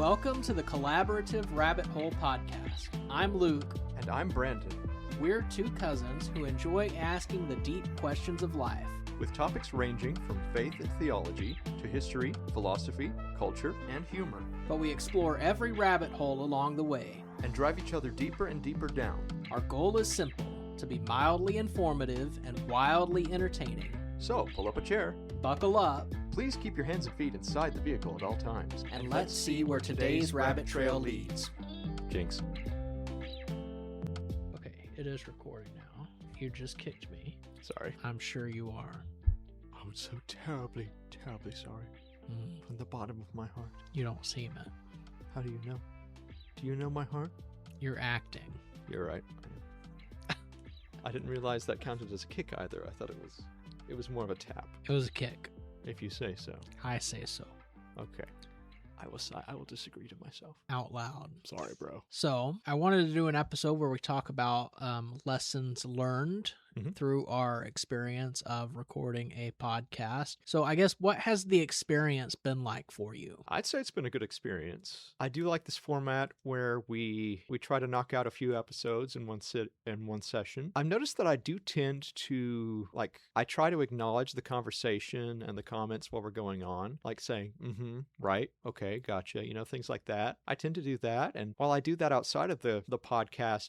Welcome to the Collaborative Rabbit Hole Podcast. I'm Luke. And I'm Brandon. We're two cousins who enjoy asking the deep questions of life. With topics ranging from faith and theology to history, philosophy, culture, and humor. But we explore every rabbit hole along the way. And drive each other deeper and deeper down. Our goal is simple, to be mildly informative and wildly entertaining. So, pull up a chair. Buckle up. Please keep your hands and feet inside the vehicle at all times. And let's see where today's rabbit trail leads. Jinx. Okay, it is recording now. You just kicked me. Sorry. I'm sure you are. I'm so terribly sorry. From the bottom of my heart. You don't seem it. How do you know? Do you know my heart? You're acting. You're right. I didn't realize that counted as a kick either. I thought it was more of a tap. It was a kick. If you say so. I say so. Okay. I will disagree to myself. Out loud. Sorry, bro. So, I wanted to do an episode where we talk about lessons learned through our experience of recording a podcast. So, I guess, what has the experience been like for you? I'd say it's been a good experience. I do like this format where we try to knock out a few episodes in one session. I've noticed that I do tend to, I try to acknowledge the conversation and the comments while we're going on, like saying, right, okay, gotcha, things like that. I tend to do that. And while I do that outside of the podcast,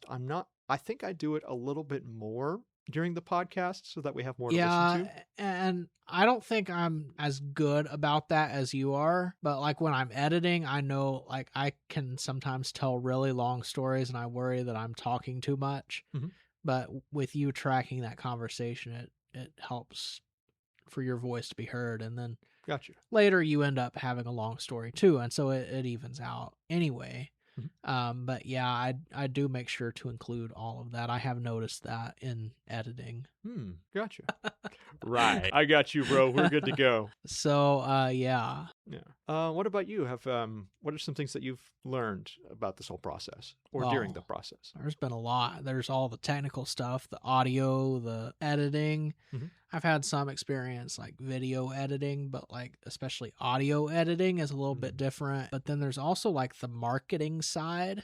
I think I do it a little bit more during the podcast so that we have more to listen to. And I don't think I'm as good about that as you are, but when I'm editing, I know I can sometimes tell really long stories and I worry that I'm talking too much. But with you tracking that conversation, it helps for your voice to be heard, and then gotcha. Later you end up having a long story too, and so it evens out anyway. But yeah, I do make sure to include all of that. I have noticed that in editing. Gotcha. Right. I got you, bro. We're good to go. So, yeah. Yeah. What about you? What are some things that you've learned about this whole process or during the process? There's been a lot. There's all the technical stuff, the audio, the editing. I've had some experience video editing, but especially audio editing is a little bit different. But then there's also the marketing side,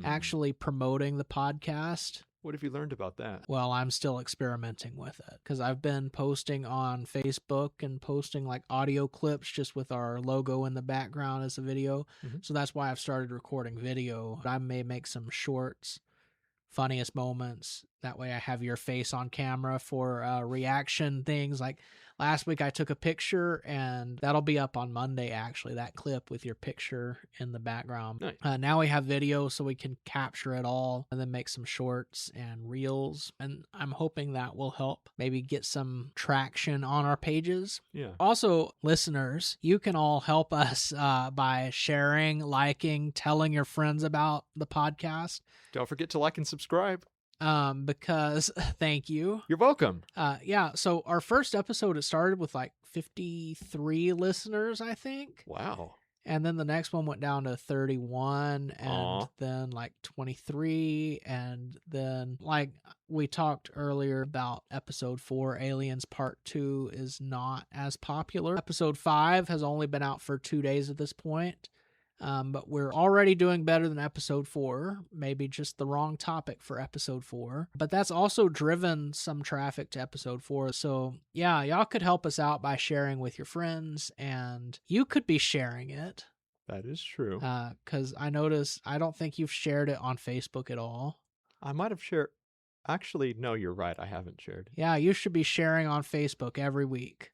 actually promoting the podcast. What have you learned about that? Well, I'm still experimenting with it because I've been posting on Facebook and posting audio clips just with our logo in the background as a video. So that's why I've started recording video. I may make some shorts, funniest moments. That way I have your face on camera for reaction things. Last week I took a picture, and that'll be up on Monday, actually, that clip with your picture in the background. Nice. Now we have video so we can capture it all and then make some shorts and reels. And I'm hoping that will help maybe get some traction on our pages. Yeah. Also, listeners, you can all help us by sharing, liking, telling your friends about the podcast. Don't forget to like and subscribe. Because thank you. You're welcome. Yeah. So our first episode, it started with 53 listeners, I think. Wow. And then the next one went down to 31 and then 23. And then we talked earlier about episode 4, Aliens Part 2 is not as popular. Episode 5 has only been out for 2 days at this point. But we're already doing better than episode 4, maybe just the wrong topic for episode 4. But that's also driven some traffic to episode 4. So yeah, y'all could help us out by sharing with your friends, and you could be sharing it. That is true. Because I noticed, I don't think you've shared it on Facebook at all. I might have shared. Actually, no, you're right. I haven't shared. Yeah, you should be sharing on Facebook every week.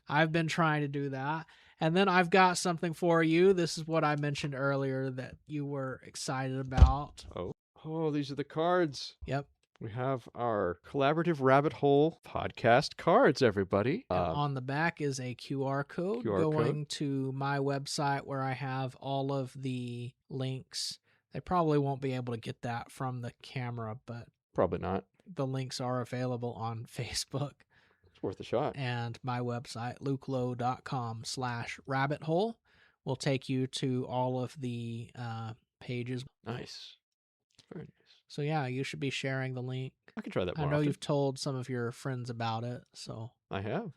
I've been trying to do that. And then I've got something for you. This is what I mentioned earlier that you were excited about. Oh, these are the cards. Yep. We have our Collaborative Rabbit Hole podcast cards, everybody. On the back is a QR code going to my website where I have all of the links. They probably won't be able to get that from the camera, but probably not. The links are available on Facebook. Worth a shot. And my website, lukelow.com/rabbit hole, will take you to all of the pages. Nice. Very nice. So yeah, you should be sharing the link. I can try that more I know often. you've told some of your friends about it, so. I have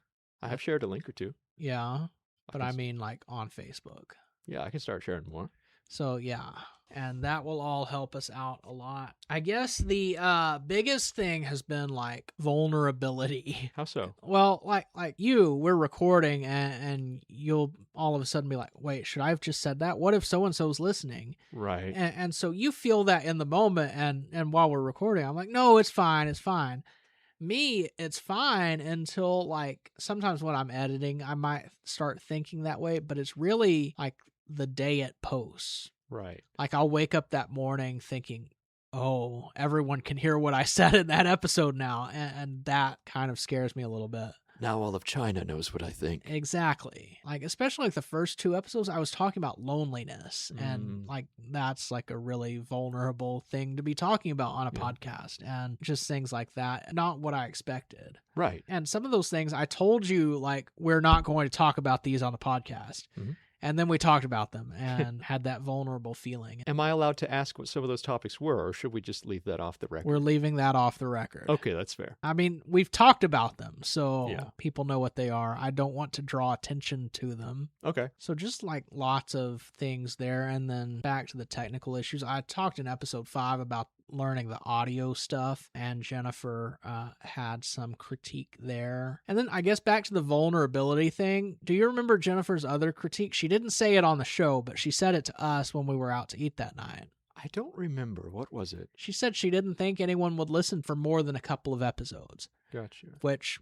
shared a link or two. Yeah, but I mean on Facebook. Yeah, I can start sharing more. So yeah, and that will all help us out a lot. I guess the biggest thing has been like vulnerability. How so? Well, like we're recording and you'll all of a sudden be like, wait, should I have just said that? What if so and so's listening? Right. And so you feel that in the moment, and while we're recording, I'm like, no, it's fine, it's fine. Me, it's fine until like sometimes when I'm editing, I might start thinking that way, but it's really like the day it posts. Right. Like I'll wake up that morning thinking, oh, everyone can hear what I said in that episode now. And that kind of scares me a little bit. Now all of China knows what I think. Exactly. Like, especially like the first 2 episodes, I was talking about loneliness. And like, that's like a really vulnerable thing to be talking about on a podcast. And just things like that. Not what I expected. Right. And some of those things I told you, like, we're not going to talk about these on the podcast. Mm-hmm. And then we talked about them and had that vulnerable feeling. Am I allowed to ask what some of those topics were, or should we just leave that off the record? We're leaving that off the record. Okay, that's fair. I mean, we've talked about them, so people know what they are. I don't want to draw attention to them. Okay. So just like lots of things there. And then back to the technical issues. I talked in episode 5 about learning the audio stuff, and Jennifer had some critique there. And then I guess back to the vulnerability thing. Do you remember Jennifer's other critique? She didn't say it on the show, but she said it to us when we were out to eat that night. I don't remember. What was it? She said she didn't think anyone would listen for more than a couple of episodes. Gotcha. Which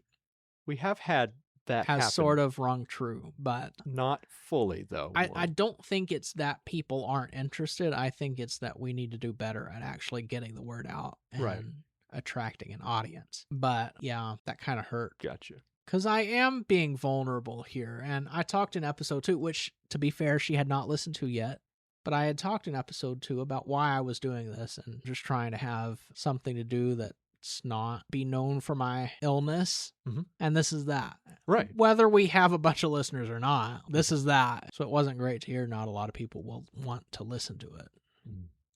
we have had that has happen. Sort of rung true, but not fully though. I don't think it's that people aren't interested. I think it's that we need to do better at actually getting the word out and attracting an audience. But yeah, that kind of hurt. Gotcha. Because I am being vulnerable here, and I talked in episode 2, which, to be fair, she had not listened to yet. But I had talked in episode 2 about why I was doing this and just trying to have something to do that's not be known for my illness. Mm-hmm. And this is that. Right. Whether we have a bunch of listeners or not, this is that. So it wasn't great to hear not a lot of people will want to listen to it.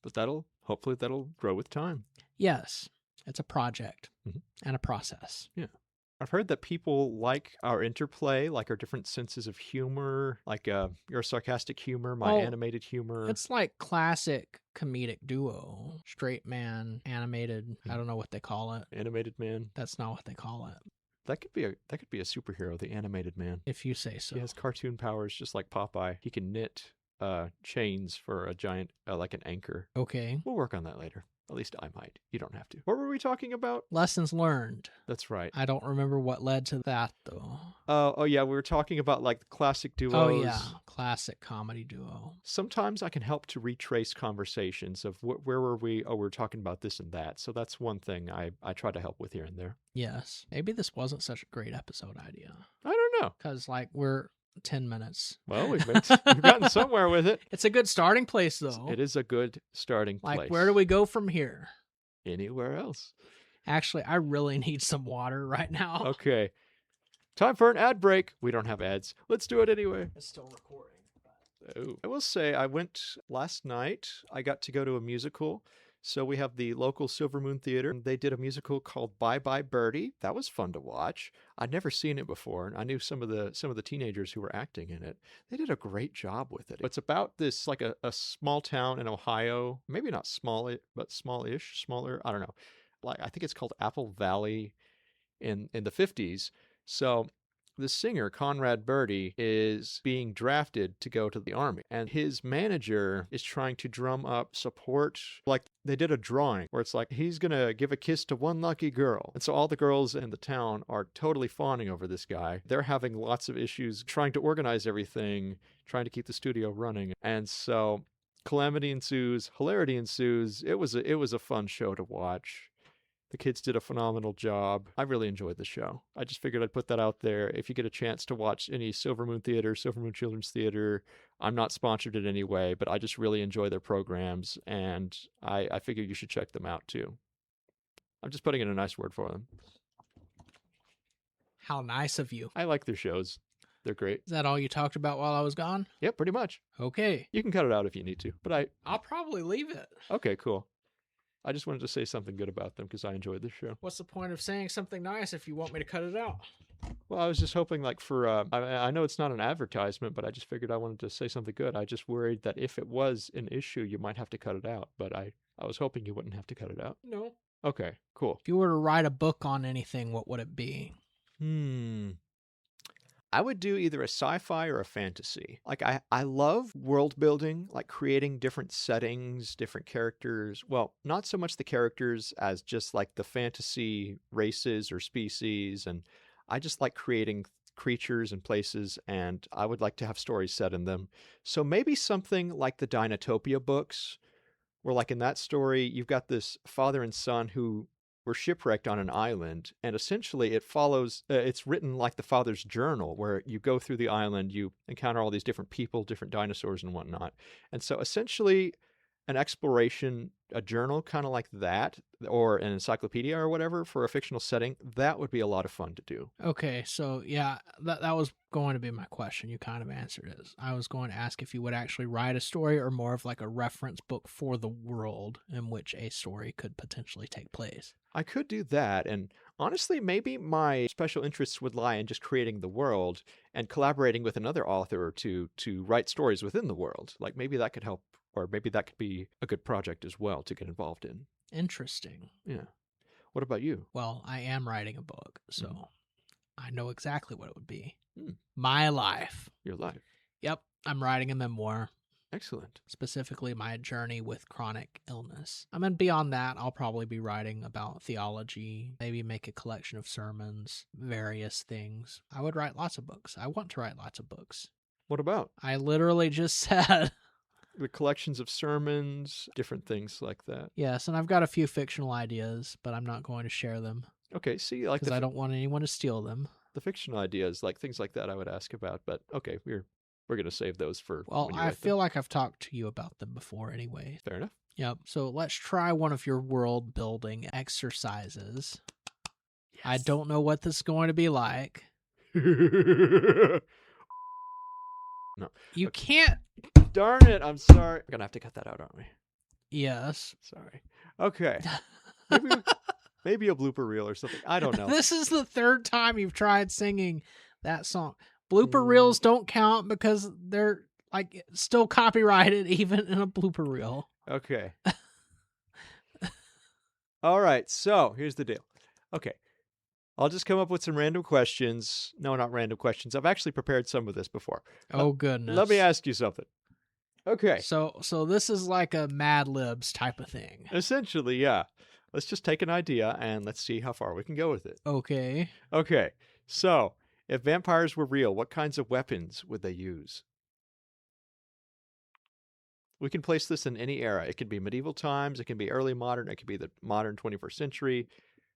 But hopefully that'll grow with time. Yes. It's a project and a process. Yeah. I've heard that people like our interplay, like our different senses of humor, like your sarcastic humor, my animated humor. It's like classic comedic duo. Straight man, animated, I don't know what they call it. Animated man. That's not what they call it. That could be a superhero, the animated man. If you say so. He has cartoon powers just like Popeye. He can knit chains for a giant, like an anchor. Okay. We'll work on that later. At least I might. You don't have to. What were we talking about? Lessons learned. That's right. I don't remember what led to that, though. Oh, yeah. We were talking about like classic duos. Oh, yeah. Classic comedy duo. Sometimes I can help to retrace conversations of where were we? Oh, we're talking about this and that. So that's one thing I try to help with here and there. Yes. Maybe this wasn't such a great episode idea. I don't know. Because, like, we're 10 minutes. Well, we've gotten somewhere with it. It's a good starting place, though. It is a good starting place. Like, where do we go from here? Anywhere else. Actually, I really need some water right now. Okay. Time for an ad break. We don't have ads. Let's do it anyway. It's still recording. Oh. I will say, I went last night. I got to go to a musical. So we have the local Silver Moon Theater. They did a musical called Bye Bye Birdie. That was fun to watch. I'd never seen it before, and I knew some of the teenagers who were acting in it. They did a great job with it. It's about this, like a small town in Ohio. Maybe not small, but smallish, smaller. I don't know. Like I think it's called Apple Valley in the 50s. So the singer, Conrad Birdie, is being drafted to go to the army. And his manager is trying to drum up support. Like they did a drawing where it's like, he's going to give a kiss to one lucky girl. And so all the girls in the town are totally fawning over this guy. They're having lots of issues trying to organize everything, trying to keep the studio running. And so calamity ensues, hilarity ensues. It was a fun show to watch. The kids did a phenomenal job. I really enjoyed the show. I just figured I'd put that out there. If you get a chance to watch any Silver Moon Theater, Silver Moon Children's Theater, I'm not sponsored in any way, but I just really enjoy their programs, and I figure you should check them out too. I'm just putting in a nice word for them. How nice of you. I like their shows. They're great. Is that all you talked about while I was gone? Yep, pretty much. Okay. You can cut it out if you need to, but I'll probably leave it. Okay, cool. I just wanted to say something good about them because I enjoyed the show. What's the point of saying something nice if you want me to cut it out? Well, I was just hoping, like, for I know it's not an advertisement, but I just figured I wanted to say something good. I just worried that if it was an issue, you might have to cut it out. But I was hoping you wouldn't have to cut it out. No. Okay, cool. If you were to write a book on anything, what would it be? I would do either a sci-fi or a fantasy. Like I love world building, like creating different settings, different characters. Well, not so much the characters as just like the fantasy races or species. And I just like creating creatures and places, and I would like to have stories set in them. So maybe something like the Dinotopia books, where like in that story, you've got this father and son who were shipwrecked on an island, and essentially it follows, it's written like the father's journal, where you go through the island, you encounter all these different people, different dinosaurs and whatnot. And so essentially an exploration, a journal kind of like that, or an encyclopedia or whatever for a fictional setting, that would be a lot of fun to do. Okay, so yeah, that was going to be my question. You kind of answered it. I was going to ask if you would actually write a story or more of like a reference book for the world in which a story could potentially take place. I could do that, and honestly, maybe my special interests would lie in just creating the world and collaborating with another author to write stories within the world. Like maybe that could help, or maybe that could be a good project as well to get involved in. Interesting. Yeah. What about you? Well, I am writing a book, so I know exactly what it would be. Hmm. My life. Your life. Yep, I'm writing a memoir. Excellent. Specifically my journey with chronic illness. I mean, beyond that, I'll probably be writing about theology, maybe make a collection of sermons, various things. I would write lots of books. I want to write lots of books. What about? I literally just said... The collections of sermons, different things like that. Yes, and I've got a few fictional ideas, but I'm not going to share them. Okay, see, like because I don't want anyone to steal them. The fictional ideas, like things like that I would ask about, but okay, we're going to save those for Well, I feel like I've talked to you about them before anyway. Fair enough. Yep. So let's try one of your world building exercises. Yes. I don't know what this is going to be like. No. You can't. Darn it. I'm sorry. We're going to have to cut that out, aren't we? Yes. Sorry. Okay. Maybe a blooper reel or something. I don't know. This is the third time you've tried singing that song. Blooper reels don't count because they're like still copyrighted even in a blooper reel. Okay. All right. So here's the deal. Okay. I'll just come up with some random questions. No, not random questions. I've actually prepared some of this before. Oh, goodness. Let me ask you something. Okay. So this is like a Mad Libs type of thing. Essentially, yeah. Let's just take an idea and let's see how far we can go with it. Okay. Okay. So, if vampires were real, what kinds of weapons would they use? We can place this in any era. It can be medieval times. It can be early modern. It can be the modern 21st century.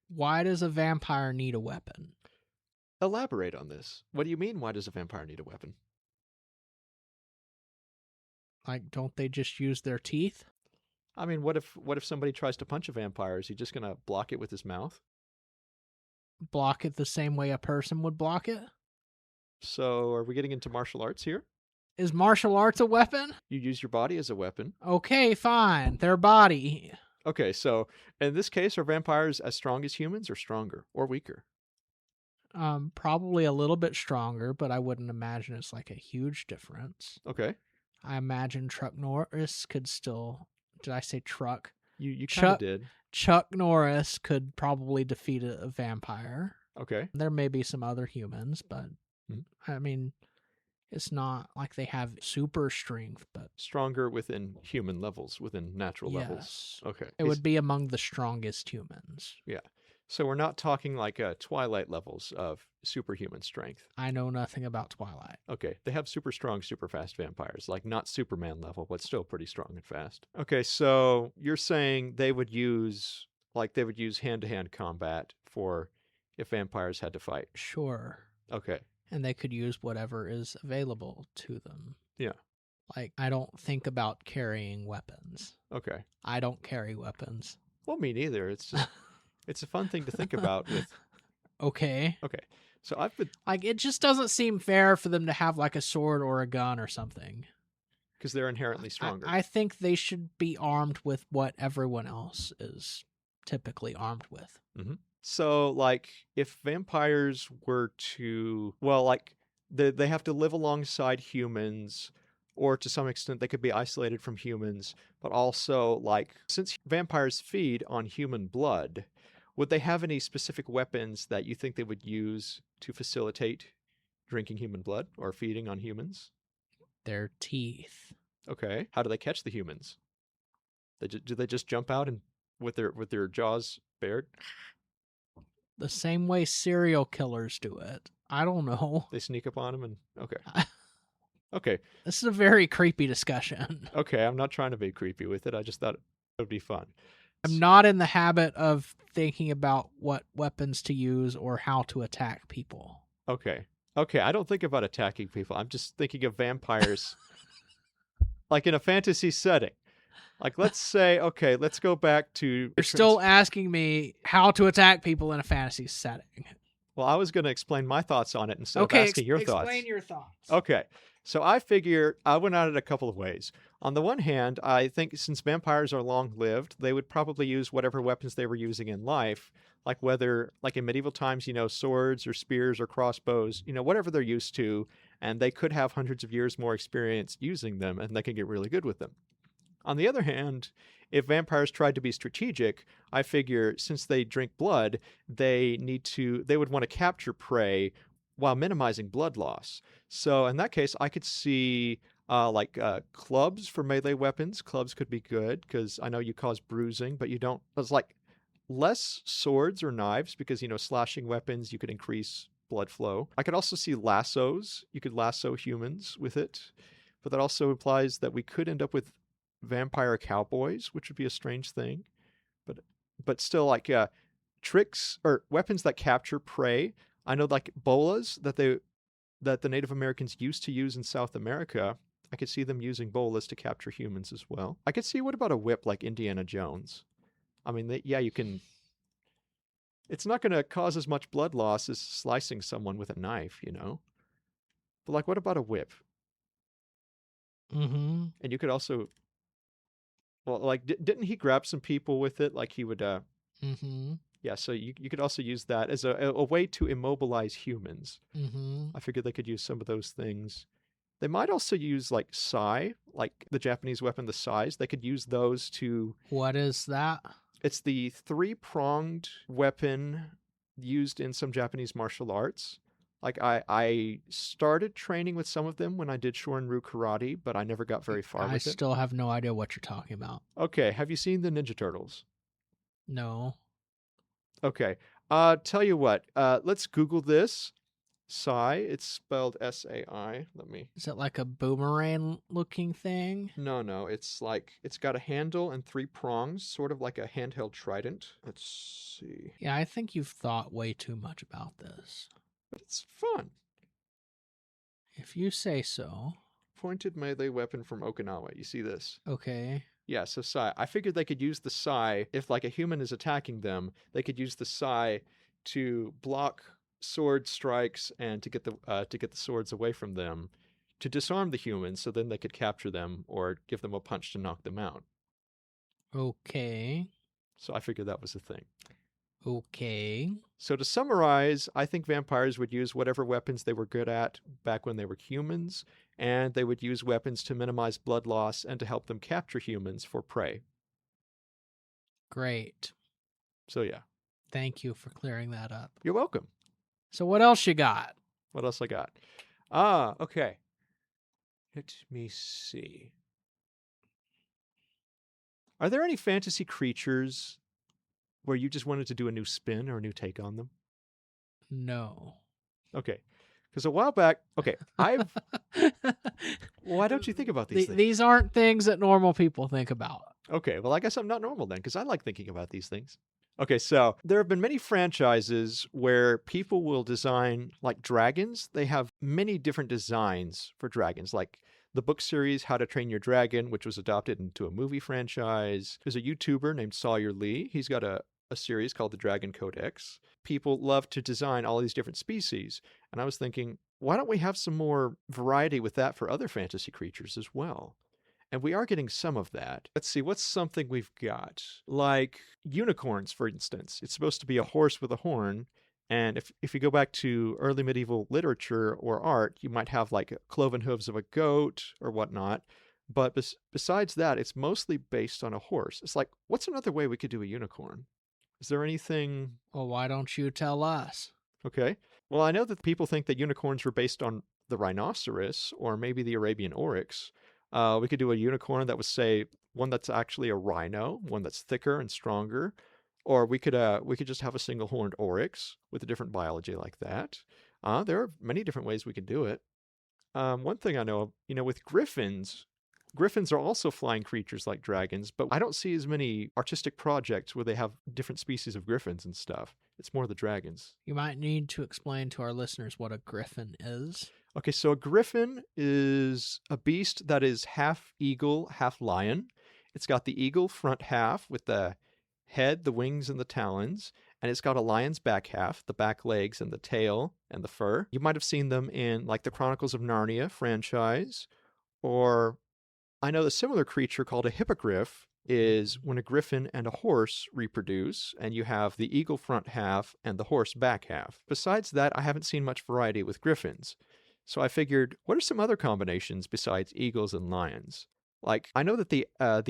Why does a vampire need a weapon? Elaborate on this. What do you mean, why does a vampire need a weapon? Like, don't they just use their teeth? I mean, what if somebody tries to punch a vampire? Is he just going to block it with his mouth? Block it the same way a person would block it? So, are we getting into martial arts here? Is martial arts a weapon? You use your body as a weapon. Okay, fine. Their body. Okay, so in this case, are vampires as strong as humans or stronger or weaker? Probably a little bit stronger, but I wouldn't imagine it's like a huge difference. Okay. I imagine Chuck Norris could still... Did I say truck? You kind of did. Chuck Norris could probably defeat a vampire. Okay. There may be some other humans, but I mean, it's not like they have super strength, but stronger within human levels, within natural levels. Okay. It would be among the strongest humans. Yeah. So we're not talking like Twilight levels of superhuman strength. I know nothing about Twilight. Okay. They have super strong, super fast vampires, like not Superman level, but still pretty strong and fast. Okay. So you're saying they would use hand-to-hand combat for if vampires had to fight. Sure. Okay. And they could use whatever is available to them. Yeah. Like, I don't think about carrying weapons. Okay. I don't carry weapons. Well, me neither. It's just, it's a fun thing to think about with. Okay. Okay. So I've been. Like, it just doesn't seem fair for them to have like a sword or a gun or something. Because they're inherently stronger. I think they should be armed with what everyone else is typically armed with. Mm-hmm. So, like, if vampires were to, well, like, they have to live alongside humans, or to some extent they could be isolated from humans, but also, like, since vampires feed on human blood, would they have any specific weapons that you think they would use to facilitate drinking human blood or feeding on humans? Their teeth. Okay. How do they catch the humans? Do they just jump out and with their jaws bared? The same way serial killers do it. I don't know. They sneak up on them and okay. Okay. This is a very creepy discussion. Okay, I'm not trying to be creepy with it. I just thought it would be fun. I'm not in the habit of thinking about what weapons to use or how to attack people. Okay. Okay, I don't think about attacking people. I'm just thinking of vampires like in a fantasy setting. Like, let's say, okay, let's go back to... You're still asking me how to attack people in a fantasy setting. Well, I was going to explain my thoughts on it instead of asking your thoughts. Explain your thoughts. Okay. So I figure I went at it a couple of ways. On the one hand, I think since vampires are long-lived, they would probably use whatever weapons they were using in life, like whether, like in medieval times, swords or spears or crossbows, whatever they're used to, and they could have hundreds of years more experience using them, and they can get really good with them. On the other hand, if vampires tried to be strategic, I figure since they drink blood, they would want to capture prey while minimizing blood loss. So in that case, I could see clubs for melee weapons. Clubs could be good because I know you cause bruising, but you don't. It's like less swords or knives because slashing weapons you could increase blood flow. I could also see lassos. You could lasso humans with it, but that also implies that we could end up with vampire cowboys, which would be a strange thing, but still, like tricks or weapons that capture prey. I know, like bolas that the Native Americans used to use in South America. I could see them using bolas to capture humans as well. I could see, what about a whip like Indiana Jones? I mean, you can. It's not going to cause as much blood loss as slicing someone with a knife, But like, what about a whip? Mm-hmm. And you could also, well, like, didn't he grab some people with it? Like he would, Mm-hmm. yeah, so you could also use that as a way to immobilize humans. Mm-hmm. I figured they could use some of those things. They might also use, like, sai, like the Japanese weapon, the sais. They could use those to... What is that? It's the three-pronged weapon used in some Japanese martial arts. Like, I started training with some of them when I did Shorin-ryu karate, but I never got very far with it. I still have no idea what you're talking about. Okay, have you seen the Ninja Turtles? No. Okay. Tell you what, let's Google this. Sai, it's spelled S-A-I. Let me... Is it like a boomerang looking thing? No. It's like, it's got a handle and three prongs, sort of like a handheld trident. Let's see. Yeah, I think you've thought way too much about this. But it's fun. If you say so. Pointed melee weapon from Okinawa. You see this? Okay. Yeah, so sai. I figured they could use the sai, if like a human is attacking them, they could use the sai to block sword strikes and to get the swords away from them, to disarm the humans, so then they could capture them or give them a punch to knock them out. Okay. So I figured that was a thing. Okay. So to summarize, I think vampires would use whatever weapons they were good at back when they were humans, and they would use weapons to minimize blood loss and to help them capture humans for prey. Great. So yeah. Thank you for clearing that up. You're welcome. So what else you got? What else I got? Okay. Let me see. Are there any fantasy creatures where you just wanted to do a new spin or a new take on them? No. Okay. Because a while back, okay, why don't you think about these things? These aren't things that normal people think about. Okay, well, I guess I'm not normal then, because I like thinking about these things. Okay, so there have been many franchises where people will design, like dragons. They have many different designs for dragons, like the book series How to Train Your Dragon, which was adopted into a movie franchise. There's a YouTuber named Sawyer Lee. He's got a series called the Dragon Codex. People love to design all these different species. And I was thinking, why don't we have some more variety with that for other fantasy creatures as well? And we are getting some of that. Let's see, what's something we've got? Like unicorns, for instance. It's supposed to be a horse with a horn. And if you go back to early medieval literature or art, you might have like cloven hooves of a goat or whatnot. But besides that, it's mostly based on a horse. It's like, what's another way we could do a unicorn? Is there anything? Well, why don't you tell us? Okay. Well, I know that people think that unicorns were based on the rhinoceros or maybe the Arabian oryx. We could do a unicorn that was, say, one that's actually a rhino, one that's thicker and stronger. Or we could just have a single horned oryx with a different biology like that. There are many different ways we could do it. One thing I know, with griffins, griffins are also flying creatures like dragons, but I don't see as many artistic projects where they have different species of griffins and stuff. It's more the dragons. You might need to explain to our listeners what a griffin is. Okay, so a griffin is a beast that is half eagle, half lion. It's got the eagle front half with the head, the wings, and the talons, and it's got a lion's back half, the back legs and the tail and the fur. You might have seen them in like the Chronicles of Narnia franchise, or I know the similar creature called a hippogriff is when a griffin and a horse reproduce, and you have the eagle front half and the horse back half. Besides that, I haven't seen much variety with griffins. So I figured, what are some other combinations besides eagles and lions? Like, I know that the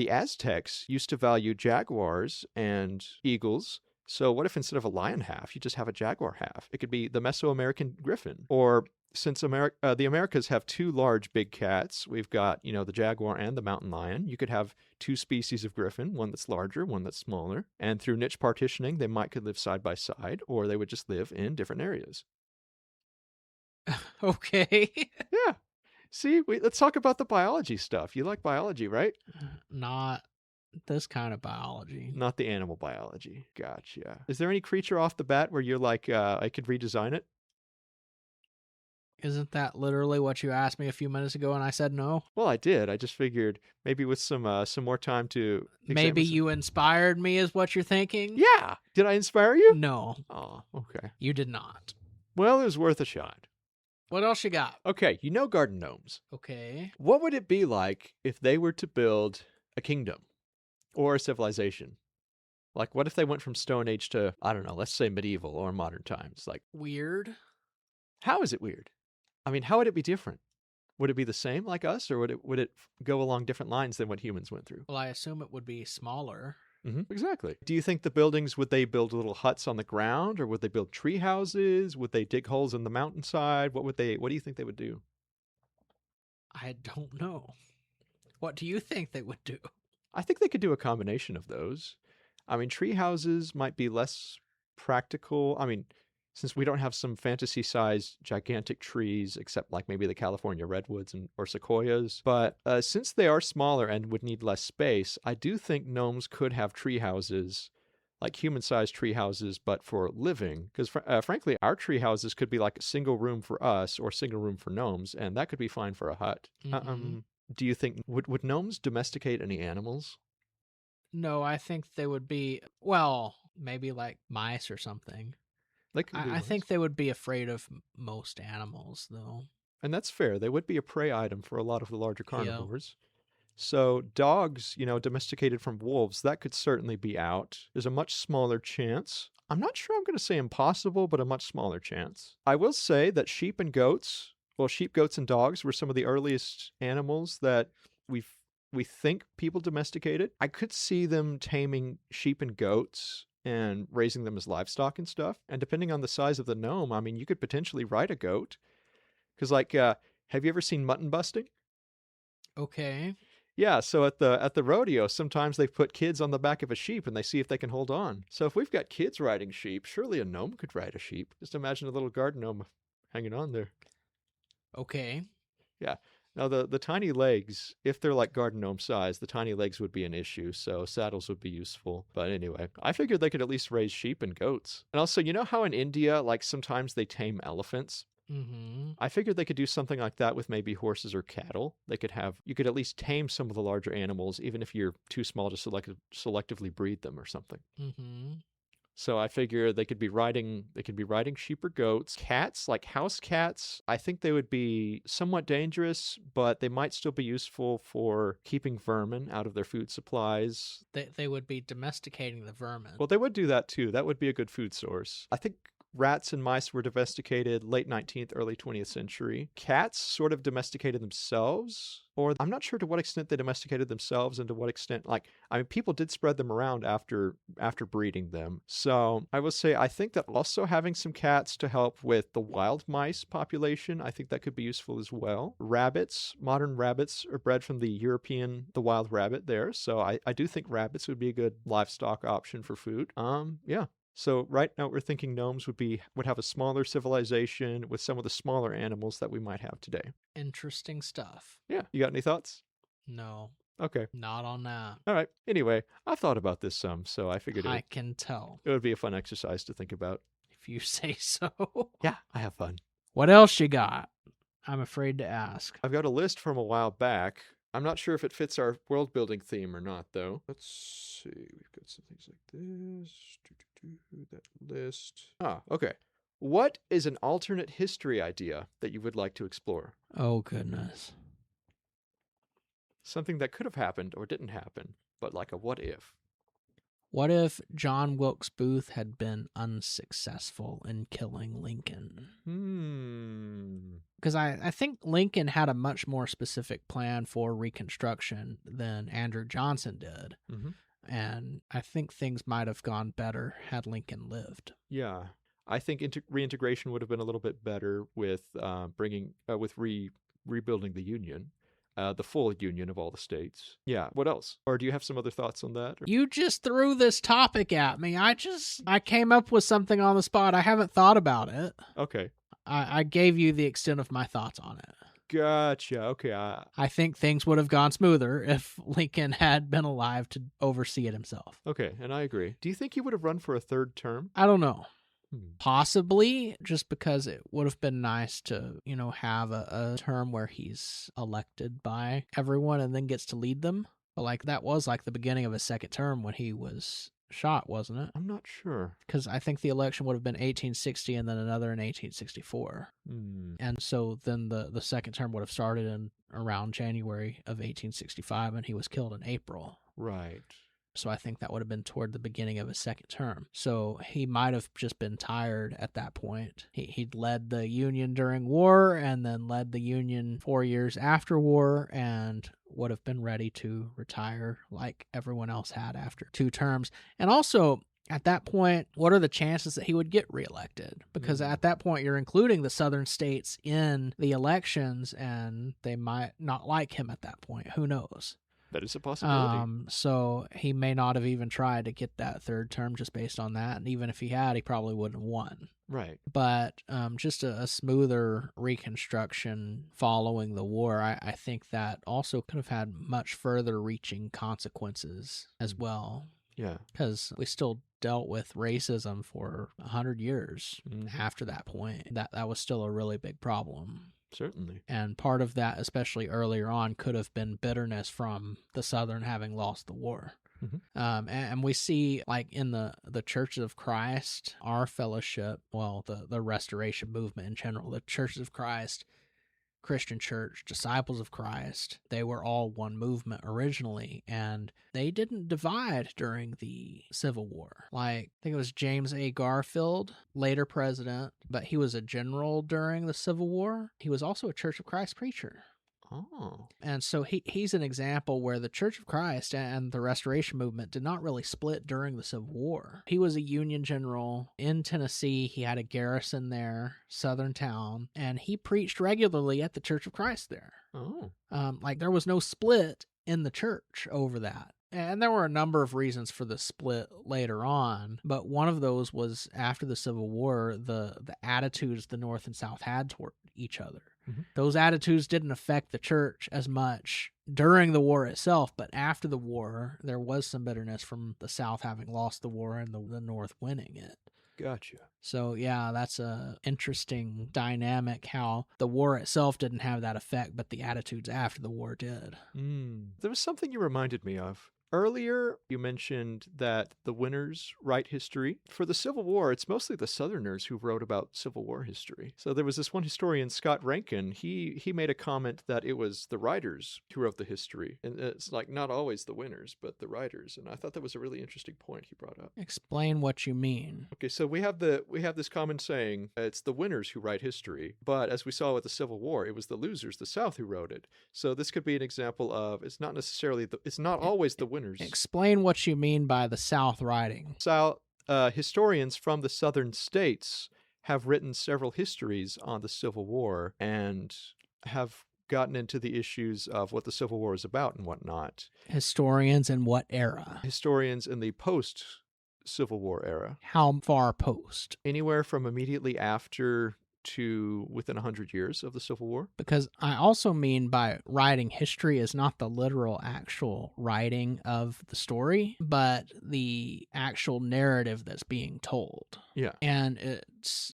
Aztecs used to value jaguars and eagles. So what if instead of a lion half, you just have a jaguar half? It could be the Mesoamerican griffin. Or since the Americas have two large big cats, we've got, the jaguar and the mountain lion. You could have two species of griffin, one that's larger, one that's smaller. And through niche partitioning, they could live side by side, or they would just live in different areas. Okay. Yeah. See, let's talk about the biology stuff. You like biology, right? Not this kind of biology. Not the animal biology. Gotcha. Is there any creature off the bat where you're like, I could redesign it? Isn't that literally what you asked me a few minutes ago and I said no? Well, I did. I just figured maybe with some more time to Maybe you inspired me is what you're thinking? Yeah. Did I inspire you? No. Oh, okay. You did not. Well, it was worth a shot. What else you got? Okay, garden gnomes. Okay. What would it be like if they were to build a kingdom or a civilization? Like, what if they went from Stone Age to, I don't know, let's say medieval or modern times? Like, weird. How is it weird? I mean, how would it be different? Would it be the same like us, or would it go along different lines than what humans went through? Well, I assume it would be smaller. Exactly. Do you think the buildings, would they build little huts on the ground, or would they build tree houses? Would they dig holes in the mountainside? What do you think they would do? I don't know. What do you think they would do? I think they could do a combination of those. I mean, tree houses might be less practical. I mean, since we don't have some fantasy-sized gigantic trees, except like maybe the California redwoods or sequoias, but since they are smaller and would need less space, I do think gnomes could have tree houses, like human-sized tree houses, but for living. Because frankly, our tree houses could be like a single room for us or single room for gnomes, and that could be fine for a hut. Do you think would gnomes domesticate any animals? No, I think they would be, well, maybe like mice or something. I think they would be afraid of most animals, though. And that's fair. They would be a prey item for a lot of the larger carnivores. Yep. So dogs, domesticated from wolves, that could certainly be out. There's a much smaller chance. I'm not sure I'm going to say impossible, but a much smaller chance. I will say that sheep, goats, and dogs were some of the earliest animals that we think people domesticated. I could see them taming sheep and goats and raising them as livestock and stuff. And depending on the size of the gnome, I mean, you could potentially ride a goat. Because, have you ever seen mutton busting? Okay. Yeah, so at the rodeo, sometimes they put kids on the back of a sheep and they see if they can hold on. So if we've got kids riding sheep, surely a gnome could ride a sheep. Just imagine a little garden gnome hanging on there. Okay. Yeah. Now, the tiny legs, if they're like garden gnome size, the tiny legs would be an issue, so saddles would be useful. But anyway, I figured they could at least raise sheep and goats. And also, how in India, like sometimes they tame elephants? I figured they could do something like that with maybe horses or cattle. You could at least tame some of the larger animals, even if you're too small to selectively breed them or something. So I figure they could be riding sheep or goats. Cats, like house cats, I think they would be somewhat dangerous, but they might still be useful for keeping vermin out of their food supplies. They would be domesticating the vermin. Well, they would do that too. That would be a good food source. I think rats and mice were domesticated late 19th, early 20th century. Cats sort of domesticated themselves, or I'm not sure to what extent they domesticated themselves and to what extent, people did spread them around after breeding them. So I will say, I think that also having some cats to help with the wild mice population, I think that could be useful as well. Rabbits, modern rabbits are bred from the wild rabbit there. So I do think rabbits would be a good livestock option for food. Yeah. So right now we're thinking gnomes would have a smaller civilization with some of the smaller animals that we might have today. Interesting stuff. Yeah. You got any thoughts? No. Okay. Not on that. All right. Anyway, I thought about this some, so I figured I can tell. It would be a fun exercise to think about. If you say so. Yeah, I have fun. What else you got? I'm afraid to ask. I've got a list from a while back. I'm not sure if it fits our world building theme or not, though. Let's see. We've got some things like this. That list. Okay. What is an alternate history idea that you would like to explore? Oh, goodness. Something that could have happened or didn't happen, but like a what if. What if John Wilkes Booth had been unsuccessful in killing Lincoln? Because I think Lincoln had a much more specific plan for Reconstruction than Andrew Johnson did. Mm-hmm. And I think things might have gone better had Lincoln lived. Yeah. I think reintegration would have been a little bit better with rebuilding the Union. The full union of all the states. Yeah, what else? Or do you have some other thoughts on that? You just threw this topic at me. I came up with something on the spot. I haven't thought about it. Okay. I gave you the extent of my thoughts on it. Gotcha. Okay. I think things would have gone smoother if Lincoln had been alive to oversee it himself. Okay, and I agree. Do you think he would have run for a third term? I don't know. Possibly, just because it would have been nice to, have a term where he's elected by everyone and then gets to lead them. But that was the beginning of his second term when he was shot, wasn't it? I'm not sure. Because I think the election would have been 1860 and then another in 1864. And so then the second term would have started in around January of 1865 and he was killed in April. Right. So I think that would have been toward the beginning of his second term. So he might have just been tired at that point. He'd led the Union during war and then led the Union 4 years after war and would have been ready to retire like everyone else had after 2 terms. And also, at that point, what are the chances that he would get reelected? Because at that point, you're including the southern states in the elections and they might not like him at that point. Who knows? That is a possibility. So he may not have even tried to get that third term just based on that. And even if he had, he probably wouldn't have won. Right. But just a smoother reconstruction following the war, I think that also could have had much further reaching consequences as well. Yeah. Because we still dealt with racism for 100 years after that point. That was still a really big problem. Certainly. And part of that, especially earlier on, could have been bitterness from the Southern having lost the war. And we see, in the Churches of Christ, our fellowship, the Restoration movement in general, the Churches of Christ, Christian Church, Disciples of Christ, they were all one movement originally, and they didn't divide during the Civil War. I think it was James A. Garfield, later president, but he was a general during the Civil War. He was also a Church of Christ preacher. Oh. And so he's an example where the Church of Christ and the Restoration movement did not really split during the Civil War. He was a Union general in Tennessee. He had a garrison there, southern town, and he preached regularly at the Church of Christ there. Oh. There was no split in the church over that. And there were a number of reasons for the split later on, but one of those was after the Civil War, the attitudes the North and South had toward each other. Those attitudes didn't affect the church as much during the war itself, but after the war, there was some bitterness from the South having lost the war and the North winning it. Gotcha. So, yeah, that's a interesting dynamic how the war itself didn't have that effect, but the attitudes after the war did. There was something you reminded me of. Earlier, you mentioned that the winners write history. For the Civil War, it's mostly the Southerners who wrote about Civil War history. So there was this one historian, Scott Rankin. He made a comment that it was the writers who wrote the history. And it's like not always the winners, but the writers. And I thought that was a really interesting point he brought up. Explain what you mean. Okay, so we have this common saying, it's the winners who write history. But as we saw with the Civil War, it was the losers, the South, who wrote it. So this could be an example of it's not always the winners. Explain what you mean by the South writing. Historians from the southern states have written several histories on the Civil War and have gotten into the issues of what the Civil War is about and whatnot. Historians in what era? Historians in the post-Civil War era. How far post? Anywhere from immediately after to within 100 years of the Civil War. Because I also mean by writing history is not the literal actual writing of the story, but the actual narrative that's being told. Yeah. And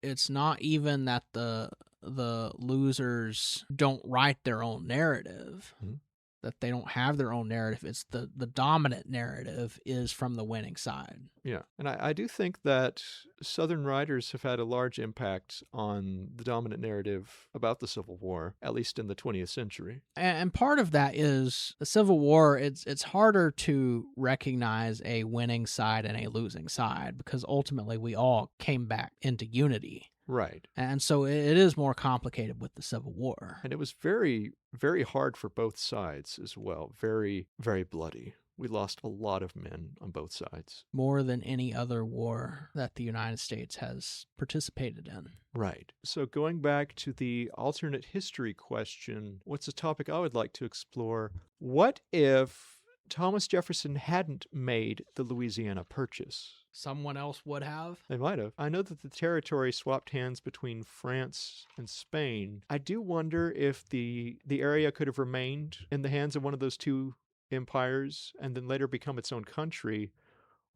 it's not even that the losers don't write their own narrative. Mm-hmm. That they don't have their own narrative. It's the dominant narrative is from the winning side. Yeah. And I do think that Southern writers have had a large impact on the dominant narrative about the Civil War, at least in the 20th century. And part of that is the Civil War, it's harder to recognize a winning side and a losing side because ultimately we all came back into unity. Right. And so it is more complicated with the Civil War. And it was very, very hard for both sides as well. Very, very bloody. We lost a lot of men on both sides. More than any other war that the United States has participated in. Right. So going back to the alternate history question, what's a topic I would like to explore? What if Thomas Jefferson hadn't made the Louisiana Purchase? Someone else would have? They might have. I know that the territory swapped hands between France and Spain. I do wonder if the area could have remained in the hands of one of those two empires and then later become its own country.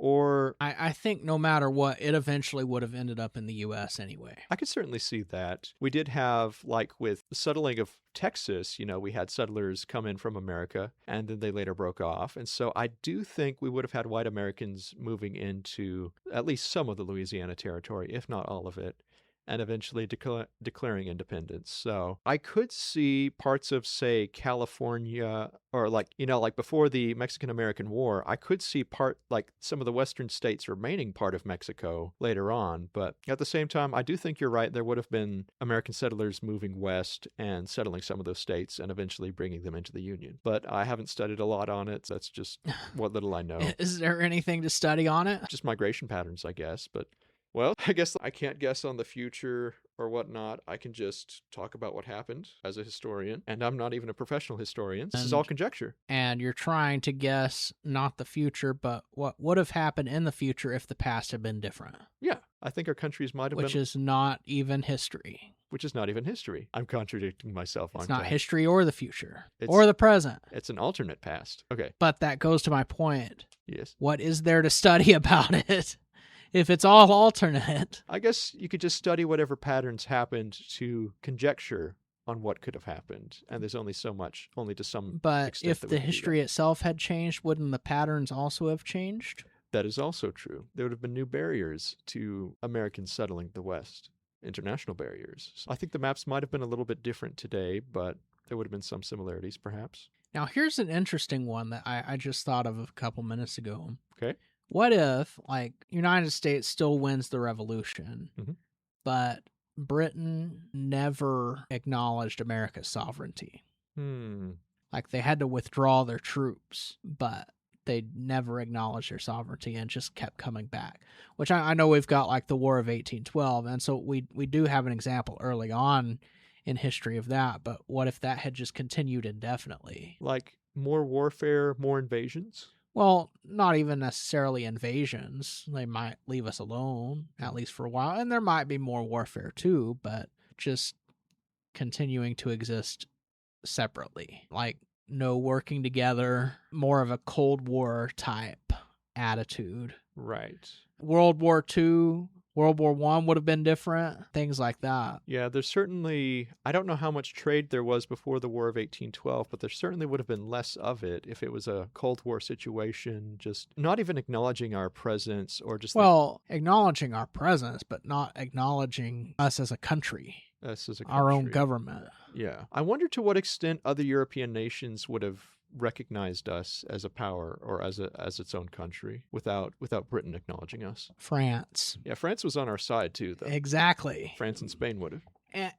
Or I think no matter what, it eventually would have ended up in the U.S. anyway. I could certainly see that. We did have, like with the settling of Texas, we had settlers come in from America, and then they later broke off. And so I do think we would have had white Americans moving into at least some of the Louisiana territory, if not all of it, and eventually declaring independence. So I could see parts of, say, California, or like before the Mexican-American War, I could see some of the western states remaining part of Mexico later on. But at the same time, I do think you're right. There would have been American settlers moving west and settling some of those states and eventually bringing them into the Union. But I haven't studied a lot on it. So that's just what little I know. Is there anything to study on it? Just migration patterns, I guess. But well, I guess I can't guess on the future or whatnot. I can just talk about what happened as a historian, and I'm not even a professional historian. This is all conjecture. And you're trying to guess not the future, but what would have happened in the future if the past had been different. Yeah, I think our countries might have been... Which is not even history. Which is not even history. I'm contradicting myself. It's not history or the future or the present. It's an alternate past. Okay. But that goes to my point. Yes. What is there to study about it? If it's all alternate. I guess you could just study whatever patterns happened to conjecture on what could have happened. And there's only so much, only to some But extent. If the history itself had changed, wouldn't the patterns also have changed? That is also true. There would have been new barriers to Americans settling the West, international barriers. So I think the maps might have been a little bit different today, but there would have been some similarities, perhaps. Now, here's an interesting one that I just thought of a couple minutes ago. Okay. What if, United States still wins the revolution, but Britain never acknowledged America's sovereignty? They had to withdraw their troops, but they never acknowledged their sovereignty and just kept coming back. Which I know we've got, the War of 1812, and so we do have an example early on in history of that, but what if that had just continued indefinitely? More warfare, more invasions? Well, not even necessarily invasions. They might leave us alone, at least for a while. And there might be more warfare too, but just continuing to exist separately. No working together, more of a Cold War type attitude. Right. World War II, World War I would have been different, things like that. Yeah, there's certainly, I don't know how much trade there was before the War of 1812, but there certainly would have been less of it if it was a Cold War situation, just not even acknowledging our presence or just... Well, acknowledging our presence, but not acknowledging us as a country. Us as a country. Our own government. Yeah. I wonder to what extent other European nations would have recognized us as a power or as its own country without Britain acknowledging us. France. Yeah, France was on our side too, though. Exactly. France and Spain would have.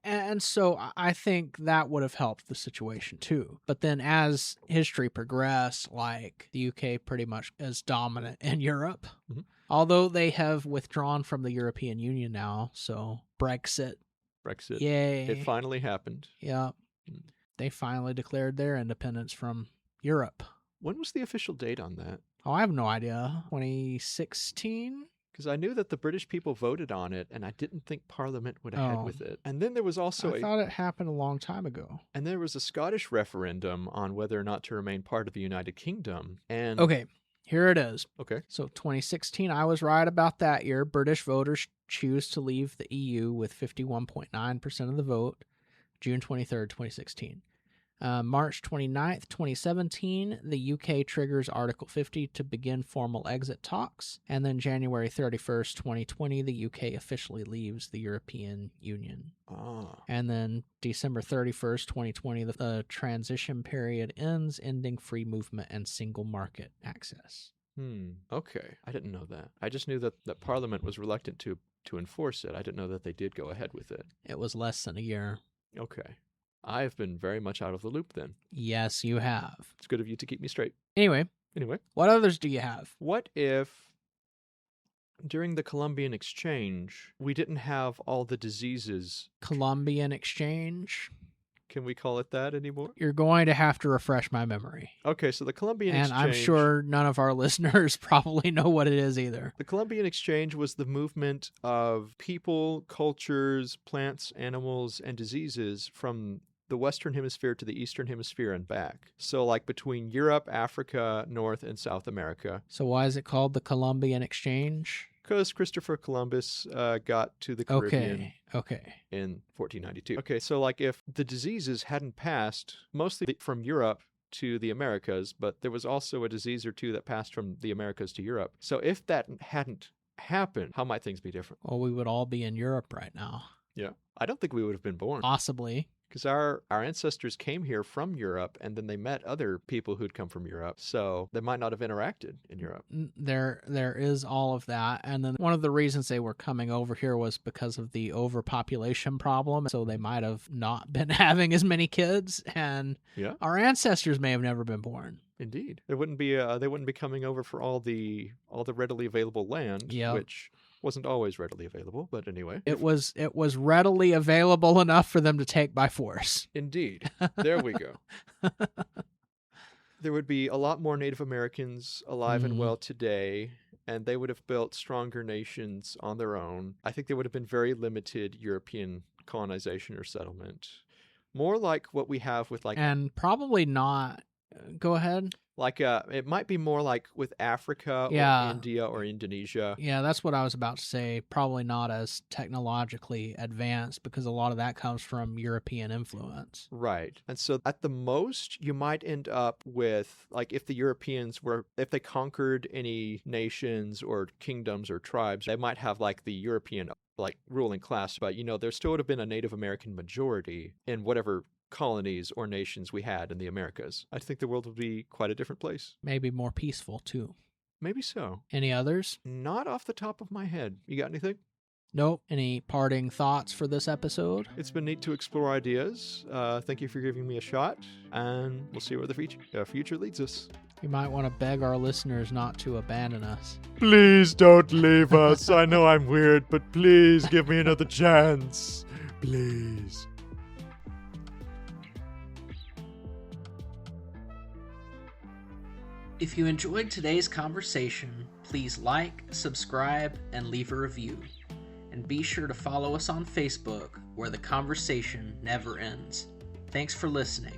And so I think that would have helped the situation too. But then as history progressed, like the UK pretty much is dominant in Europe. Mm-hmm. Although they have withdrawn from the European Union now, so Brexit. Yay. It finally happened. Yeah. They finally declared their independence from Europe. When was the official date on that? Oh, I have no idea. 2016? Because I knew that the British people voted on it, and I didn't think Parliament would ahead with it. And then there was also I thought it happened a long time ago. And there was a Scottish referendum on whether or not to remain part of the United Kingdom. And okay, here it is. Okay. So 2016, I was right about that year. British voters choose to leave the EU with 51.9% of the vote. June 23rd, 2016. March 29th, 2017, the UK triggers Article 50 to begin formal exit talks. And then January 31st, 2020, the UK officially leaves the European Union. And then December 31st, 2020, the transition period ends, ending free movement and single market access. Okay. I didn't know that. I just knew that Parliament was reluctant to enforce it. I didn't know that they did go ahead with it. It was less than a year. Okay. I've been very much out of the loop then. Yes, you have. It's good of you to keep me straight. Anyway, what others do you have? What if during the Columbian Exchange, we didn't have all the diseases? Columbian Exchange? Can we call it that anymore? You're going to have to refresh my memory. Okay, so the Columbian Exchange... And I'm sure none of our listeners probably know what it is either. The Columbian Exchange was the movement of people, cultures, plants, animals, and diseases from the Western Hemisphere to the Eastern Hemisphere and back. So like between Europe, Africa, North, and South America. So why is it called the Columbian Exchange? Because Christopher Columbus got to the Caribbean in 1492. Okay, so like if the diseases hadn't passed mostly from Europe to the Americas, but there was also a disease or two that passed from the Americas to Europe. So if that hadn't happened, how might things be different? Well, we would all be in Europe right now. Yeah. I don't think we would have been born. Possibly. Because our ancestors came here from Europe, and then they met other people who'd come from Europe, so they might not have interacted in Europe. There is all of that, and then one of the reasons they were coming over here was because of the overpopulation problem, so they might have not been having as many kids, and our ancestors may have never been born. Indeed. They wouldn't be coming over for all the readily available land, which wasn't always readily available, but anyway. It was readily available enough for them to take by force. Indeed. There we go. There would be a lot more Native Americans alive and well today, and they would have built stronger nations on their own. I think there would have been very limited European colonization or settlement. More like what we have with And probably not... Go ahead. It might be more like with Africa or India or Indonesia. Yeah, that's what I was about to say. Probably not as technologically advanced because a lot of that comes from European influence. Right. And so at the most, you might end up with, if the Europeans if they conquered any nations or kingdoms or tribes, they might have the European ruling class, but there still would have been a Native American majority in whatever colonies or nations we had in the Americas. I think the world would be quite a different place. Maybe more peaceful, too. Maybe so. Any others? Not off the top of my head. You got anything? Nope. Any parting thoughts for this episode? It's been neat to explore ideas. Thank you for giving me a shot, and we'll see where the future leads us. You might want to beg our listeners not to abandon us. Please don't leave us. I know I'm weird, but please give me another chance. Please. If you enjoyed today's conversation, please like, subscribe, and leave a review. And be sure to follow us on Facebook, where the conversation never ends. Thanks for listening.